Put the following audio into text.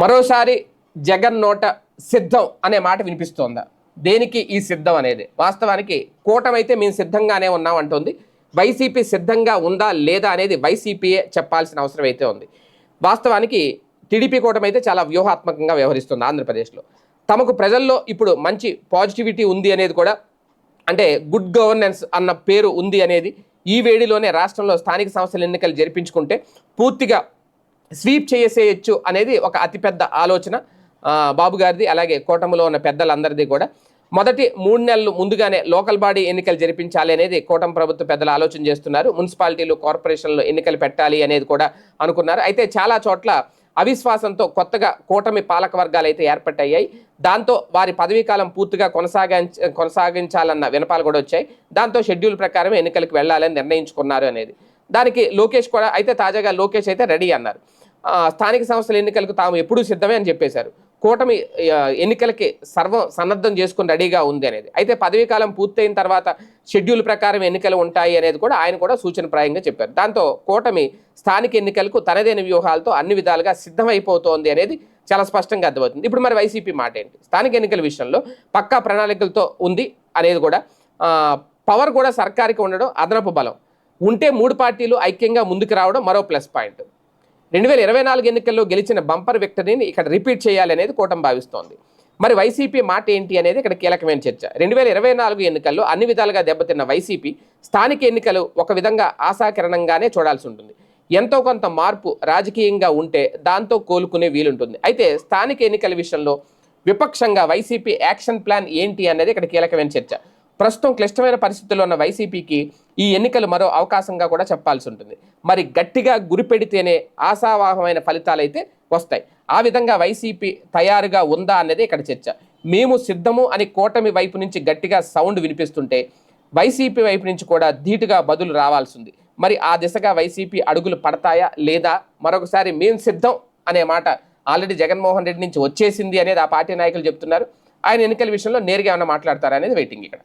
మరోసారి జగన్ నోట సిద్ధం అనే మాట వినిపిస్తోందా? దేనికి ఈ సిద్ధం అనేది? వాస్తవానికి కూటమైతే మేము సిద్ధంగానే ఉన్నాం అంటుంది. వైసీపీ సిద్ధంగా ఉందా లేదా అనేది వైసీపీయే చెప్పాల్సిన అవసరం అయితే ఉంది. వాస్తవానికి టీడీపీ కూటమైతే చాలా వ్యూహాత్మకంగా వ్యవహరిస్తుంది ఆంధ్రప్రదేశ్లో. తమకు ప్రజల్లో ఇప్పుడు మంచి పాజిటివిటీ ఉంది అనేది కూడా, అంటే గుడ్ గవర్నెన్స్ అన్న పేరు ఉంది అనేది, ఈ వేడిలోనే రాష్ట్రంలో స్థానిక సంస్థల ఎన్నికలు జరిపించుకుంటే పూర్తిగా స్వీప్ చేసేయచ్చు అనేది ఒక అతిపెద్ద ఆలోచన బాబు గారిది, అలాగే కూటమిలో ఉన్న పెద్దలందరిది కూడా. మొదటి 3 నెలలు ముందుగానే లోకల్ బాడీ ఎన్నికలు జరిపించాలి అనేది కూటమి ప్రభుత్వ పెద్దలు ఆలోచన చేస్తున్నారు. మున్సిపాలిటీలు, కార్పొరేషన్లు ఎన్నికలు పెట్టాలి అనేది కూడా అనుకున్నారు. అయితే చాలా చోట్ల అవిశ్వాసంతో కొత్తగా కూటమి పాలక వర్గాలు అయితే ఏర్పట్టయ్యాయి. దాంతో వారి పదవీకాలం పూర్తిగా కొనసాగించాలన్న వినపాలు కూడా వచ్చాయి. దాంతో షెడ్యూల్ ప్రకారం ఎన్నికలకు వెళ్ళాలని నిర్ణయించుకున్నారు అనేది. దానికి లోకేష్ కూడా అయితే తాజాగా లోకేష్ అయితే రెడీ అన్నారు. స్థానిక సంస్థల ఎన్నికలకు తాము ఎప్పుడూ సిద్ధమే అని చెప్పేశారు. కూటమి ఎన్నికలకి సర్వం సన్నద్ధం చేసుకుని రెడీగా ఉంది అనేది. అయితే పదవీకాలం పూర్తయిన తర్వాత షెడ్యూల్ ప్రకారం ఎన్నికలు ఉంటాయి అనేది కూడా ఆయన కూడా సూచనప్రాయంగా చెప్పారు. దాంతో కూటమి స్థానిక ఎన్నికలకు తనదైన వ్యూహాలతో అన్ని విధాలుగా సిద్ధమైపోతోంది అనేది చాలా స్పష్టంగా అర్థమవుతుంది. ఇప్పుడు మరి వైసీపీ మాట ఏంటి? స్థానిక ఎన్నికల విషయంలో పక్కా ప్రణాళికలతో ఉంది అనేది కూడా, పవర్ కూడా సర్కారుకి ఉండడం అదనపు బలం. ఉంటే 3 పార్టీలు ఐక్యంగా ముందుకు రావడం మరో ప్లస్ పాయింట్. 2024 ఎన్నికల్లో గెలిచిన బంపర్ విక్టరీని ఇక్కడ రిపీట్ చేయాలనేది కూటమి భావిస్తోంది. మరి వైసీపీ మాట ఏంటి అనేది ఇక్కడ కీలకమైన చర్చ. 2024 ఎన్నికల్లో అన్ని విధాలుగా దెబ్బతిన్న వైసీపీ స్థానిక ఎన్నికలు ఒక విధంగా ఆశాకిరణంగానే చూడాల్సి ఉంటుంది. ఎంతో కొంత మార్పు రాజకీయంగా ఉంటే దాంతో కోలుకునే వీలుంటుంది. అయితే స్థానిక ఎన్నికల విషయంలో విపక్షంగా వైసీపీ యాక్షన్ ప్లాన్ ఏంటి అనేది ఇక్కడ కీలకమైన చర్చ. ప్రస్తుతం క్లిష్టమైన పరిస్థితుల్లో ఉన్న వైసీపీకి ఈ ఎన్నికలు మరో అవకాశంగా కూడా చెప్పాల్సి ఉంటుంది. మరి గట్టిగా గురిపెడితేనే ఆశావాహమైన ఫలితాలు అయితే వస్తాయి. ఆ విధంగా వైసీపీ తయారుగా ఉందా అనేది ఇక్కడ చర్చ. మేము సిద్ధము అని కూటమి వైపు నుంచి గట్టిగా సౌండ్ వినిపిస్తుంటే వైసీపీ వైపు నుంచి కూడా ధీటుగా బదులు రావాల్సి ఉంది. మరి ఆ దిశగా వైసీపీ అడుగులు పడతాయా లేదా? మరొకసారి మేము సిద్ధం అనే మాట ఆల్రెడీ జగన్మోహన్ రెడ్డి నుంచి వచ్చేసింది అనేది ఆ పార్టీ నాయకులు చెప్తున్నారు. ఆయన ఎన్నికల విషయంలో నేరుగా ఏమైనా మాట్లాడతారా అనేది వెయిటింగ్ ఇక్కడ.